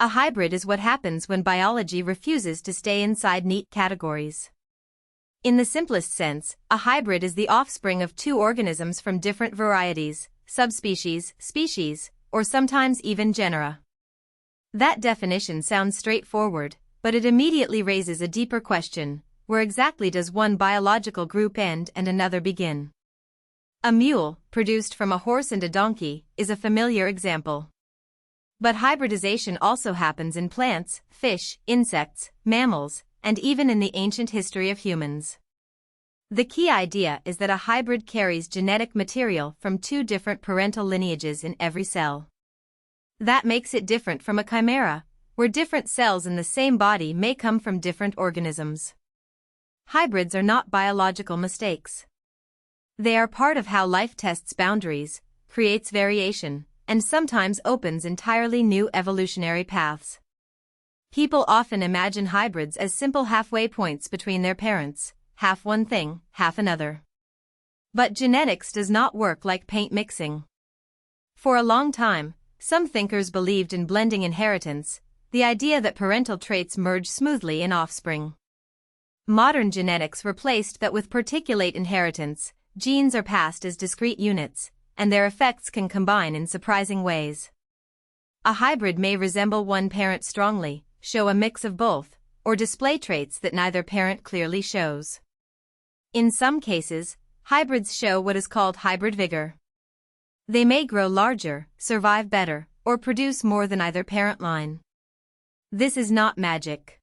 A hybrid is what happens when biology refuses to stay inside neat categories. In the simplest sense, a hybrid is the offspring of two organisms from different varieties, subspecies, species, or sometimes even genera. That definition sounds straightforward, but it immediately raises a deeper question: where exactly does one biological group end and another begin? A mule, produced from a horse and a donkey, is a familiar example. But hybridization also happens in plants, fish, insects, mammals, and even in the ancient history of humans. The key idea is that a hybrid carries genetic material from two different parental lineages in every cell. That makes it different from a chimera, where different cells in the same body may come from different organisms. Hybrids are not biological mistakes. They are part of how life tests boundaries, creates variation, and sometimes opens entirely new evolutionary paths. People often imagine hybrids as simple halfway points between their parents, half one thing, half another. But genetics does not work like paint mixing. For a long time, some thinkers believed in blending inheritance, the idea that parental traits merge smoothly in offspring. Modern genetics replaced that with particulate inheritance. Genes are passed as discrete units, and their effects can combine in surprising ways. A hybrid may resemble one parent strongly, show a mix of both, or display traits that neither parent clearly shows. In some cases, hybrids show what is called hybrid vigor. They may grow larger, survive better, or produce more than either parent line. This is not magic.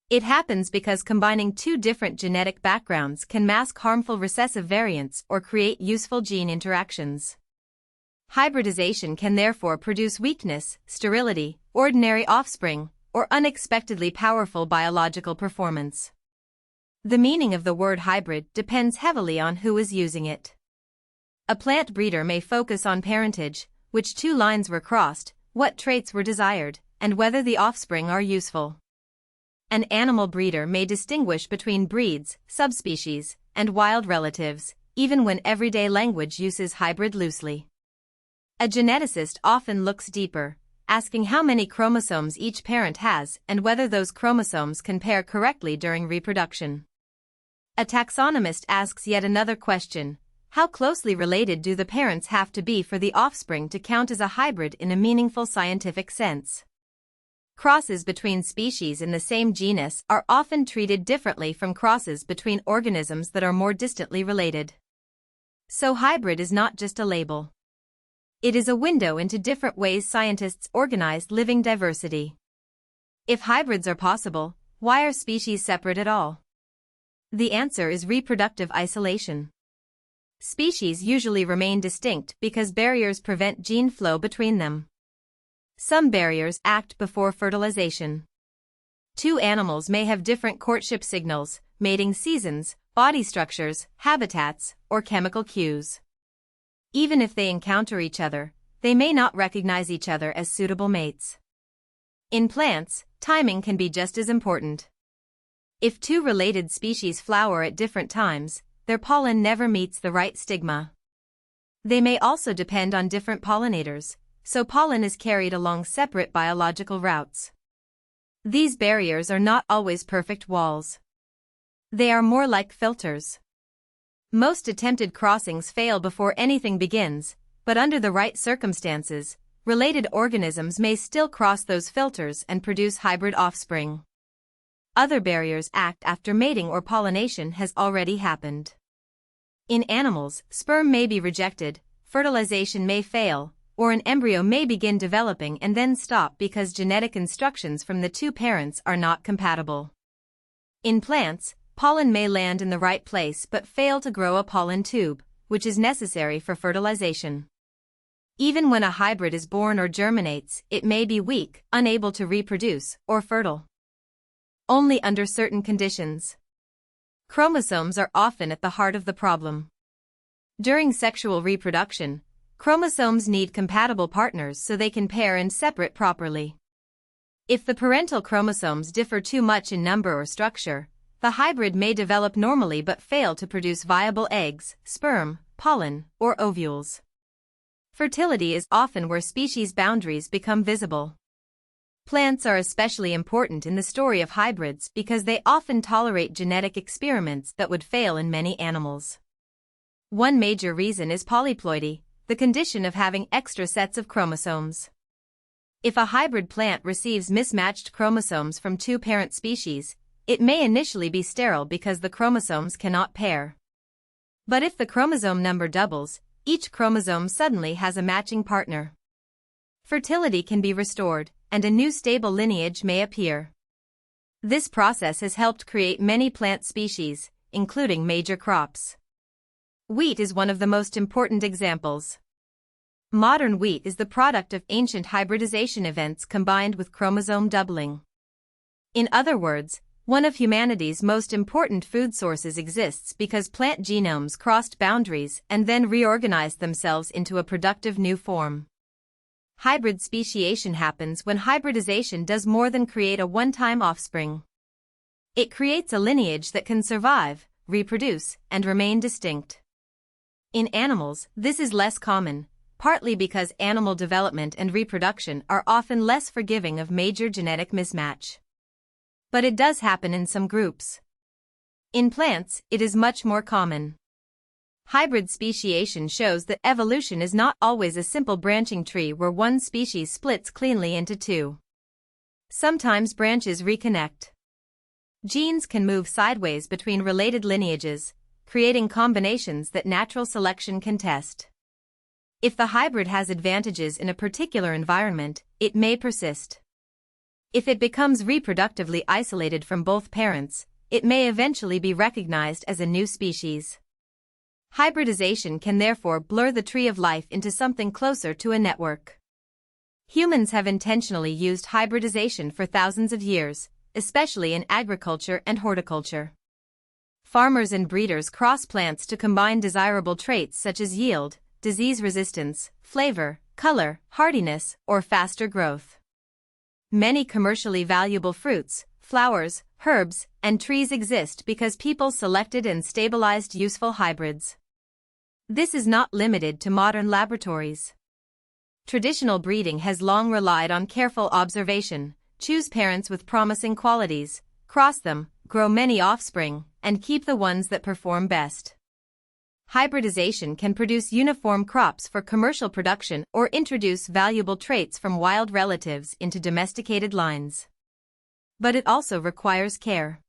It happens because combining two different genetic backgrounds can mask harmful recessive variants or create useful gene interactions. Hybridization can therefore produce weakness, sterility, ordinary offspring, or unexpectedly powerful biological performance. The meaning of the word hybrid depends heavily on who is using it. A plant breeder may focus on parentage, which two lines were crossed, what traits were desired, and whether the offspring are useful. An animal breeder may distinguish between breeds, subspecies, and wild relatives, even when everyday language uses hybrid loosely. A geneticist often looks deeper, asking how many chromosomes each parent has and whether those chromosomes can pair correctly during reproduction. A taxonomist asks yet another question: how closely related do the parents have to be for the offspring to count as a hybrid in a meaningful scientific sense? Crosses between species in the same genus are often treated differently from crosses between organisms that are more distantly related. So hybrid is not just a label. It is a window into different ways scientists organize living diversity. If hybrids are possible, why are species separate at all? The answer is reproductive isolation. Species usually remain distinct because barriers prevent gene flow between them. Some barriers act before fertilization. Two animals may have different courtship signals, mating seasons, body structures, habitats, or chemical cues. Even if they encounter each other, they may not recognize each other as suitable mates. In plants, timing can be just as important. If two related species flower at different times, their pollen never meets the right stigma. They may also depend on different pollinators, so pollen is carried along separate biological routes. These barriers are not always perfect walls. They are more like filters. Most attempted crossings fail before anything begins, but under the right circumstances, related organisms may still cross those filters and produce hybrid offspring. Other barriers act after mating or pollination has already happened. In animals, sperm may be rejected, fertilization may fail, or an embryo may begin developing and then stop because genetic instructions from the two parents are not compatible. In plants, pollen may land in the right place but fail to grow a pollen tube, which is necessary for fertilization. Even when a hybrid is born or germinates, it may be weak, unable to reproduce, or fertile. Only under certain conditions. Chromosomes are often at the heart of the problem. During sexual reproduction, chromosomes need compatible partners so they can pair and separate properly. If the parental chromosomes differ too much in number or structure, the hybrid may develop normally but fail to produce viable eggs, sperm, pollen, or ovules. Fertility is often where species boundaries become visible. Plants are especially important in the story of hybrids because they often tolerate genetic experiments that would fail in many animals. One major reason is polyploidy, the condition of having extra sets of chromosomes. If a hybrid plant receives mismatched chromosomes from two parent species, it may initially be sterile because the chromosomes cannot pair. But if the chromosome number doubles, each chromosome suddenly has a matching partner. Fertility can be restored, and a new stable lineage may appear. This process has helped create many plant species, including major crops. Wheat is one of the most important examples. Modern wheat is the product of ancient hybridization events combined with chromosome doubling. In other words, one of humanity's most important food sources exists because plant genomes crossed boundaries and then reorganized themselves into a productive new form. Hybrid speciation happens when hybridization does more than create a one-time offspring. It creates a lineage that can survive, reproduce, and remain distinct. In animals, this is less common, partly because animal development and reproduction are often less forgiving of major genetic mismatch. But it does happen in some groups. In plants, it is much more common. Hybrid speciation shows that evolution is not always a simple branching tree where one species splits cleanly into two. Sometimes branches reconnect. Genes can move sideways between related lineages, creating combinations that natural selection can test. If the hybrid has advantages in a particular environment, it may persist. If it becomes reproductively isolated from both parents, it may eventually be recognized as a new species. Hybridization can therefore blur the tree of life into something closer to a network. Humans have intentionally used hybridization for thousands of years, especially in agriculture and horticulture. Farmers and breeders cross plants to combine desirable traits such as yield, disease resistance, flavor, color, hardiness, or faster growth. Many commercially valuable fruits, flowers, herbs, and trees exist because people selected and stabilized useful hybrids. This is not limited to modern laboratories. Traditional breeding has long relied on careful observation, choose parents with promising qualities, cross them, grow many offspring, and keep the ones that perform best. Hybridization can produce uniform crops for commercial production or introduce valuable traits from wild relatives into domesticated lines. But it also requires care.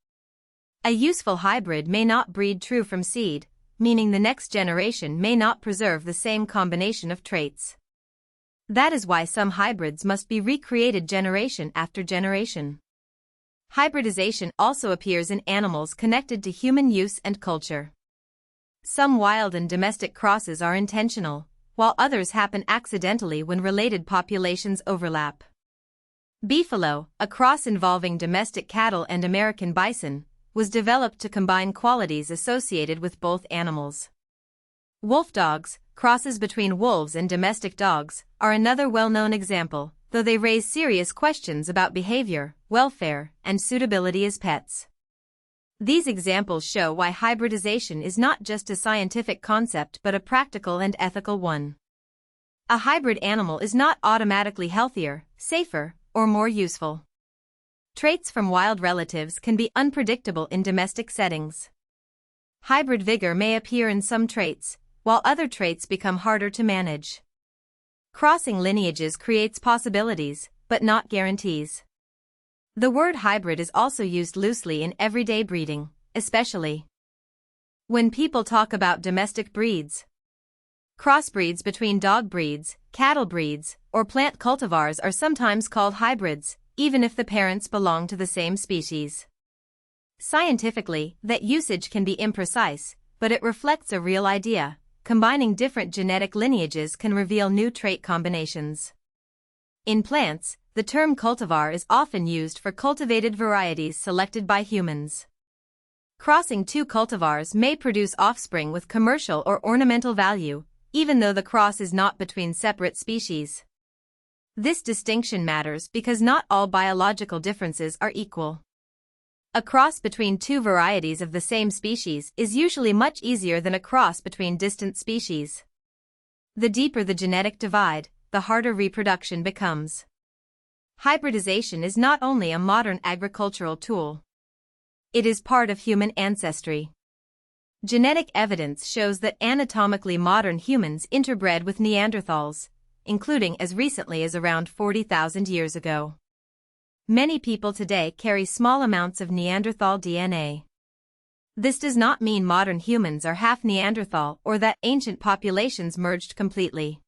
A useful hybrid may not breed true from seed, meaning the next generation may not preserve the same combination of traits. That is why some hybrids must be recreated generation after generation. Hybridization also appears in animals connected to human use and culture. Some wild and domestic crosses are intentional, while others happen accidentally when related populations overlap. Beefalo, a cross involving domestic cattle and American bison, was developed to combine qualities associated with both animals. Wolf dogs, crosses between wolves and domestic dogs, are another well-known example, though they raise serious questions about behavior, welfare, and suitability as pets. These examples show why hybridization is not just a scientific concept but a practical and ethical one. A hybrid animal is not automatically healthier, safer, or more useful. Traits from wild relatives can be unpredictable in domestic settings. Hybrid vigor may appear in some traits, while other traits become harder to manage. Crossing lineages creates possibilities, but not guarantees. The word hybrid is also used loosely in everyday breeding, especially when people talk about domestic breeds. Crossbreeds between dog breeds, cattle breeds, or plant cultivars are sometimes called hybrids, even if the parents belong to the same species. Scientifically, that usage can be imprecise, but it reflects a real idea. Combining different genetic lineages can reveal new trait combinations. In plants, the term cultivar is often used for cultivated varieties selected by humans. Crossing two cultivars may produce offspring with commercial or ornamental value, even though the cross is not between separate species. This distinction matters because not all biological differences are equal. A cross between two varieties of the same species is usually much easier than a cross between distant species. The deeper the genetic divide, the harder reproduction becomes. Hybridization is not only a modern agricultural tool. It is part of human ancestry. Genetic evidence shows that anatomically modern humans interbred with Neanderthals, including as recently as around 40,000 years ago. Many people today carry small amounts of Neanderthal DNA. This does not mean modern humans are half Neanderthal or that ancient populations merged completely.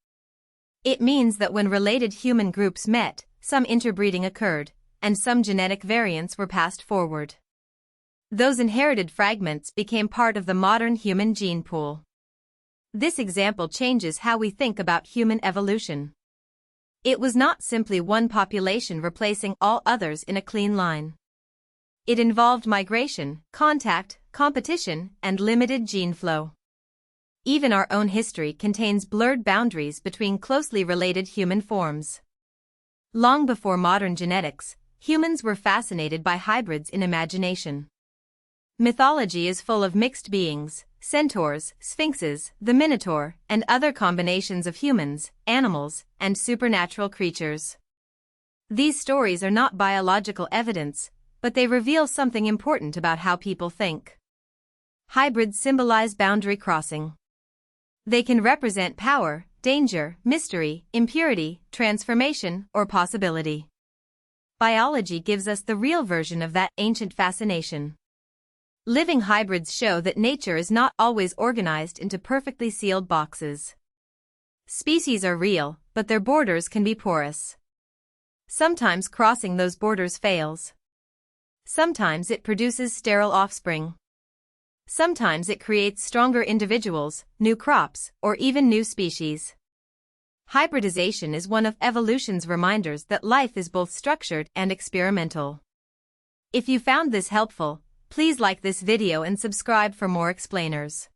It means that when related human groups met, some interbreeding occurred, and some genetic variants were passed forward. Those inherited fragments became part of the modern human gene pool. This example changes how we think about human evolution. It was not simply one population replacing all others in a clean line. It involved migration, contact, competition, and limited gene flow. Even our own history contains blurred boundaries between closely related human forms. Long before modern genetics, humans were fascinated by hybrids in imagination. Mythology is full of mixed beings, centaurs, sphinxes, the minotaur, and other combinations of humans, animals, and supernatural creatures. These stories are not biological evidence, but they reveal something important about how people think. Hybrids symbolize boundary crossing. They can represent power, danger, mystery, impurity, transformation, or possibility. Biology gives us the real version of that ancient fascination. Living hybrids show that nature is not always organized into perfectly sealed boxes. Species are real, but their borders can be porous. Sometimes crossing those borders fails. Sometimes it produces sterile offspring. Sometimes it creates stronger individuals, new crops, or even new species. Hybridization is one of evolution's reminders that life is both structured and experimental. If you found this helpful, please like this video and subscribe for more explainers.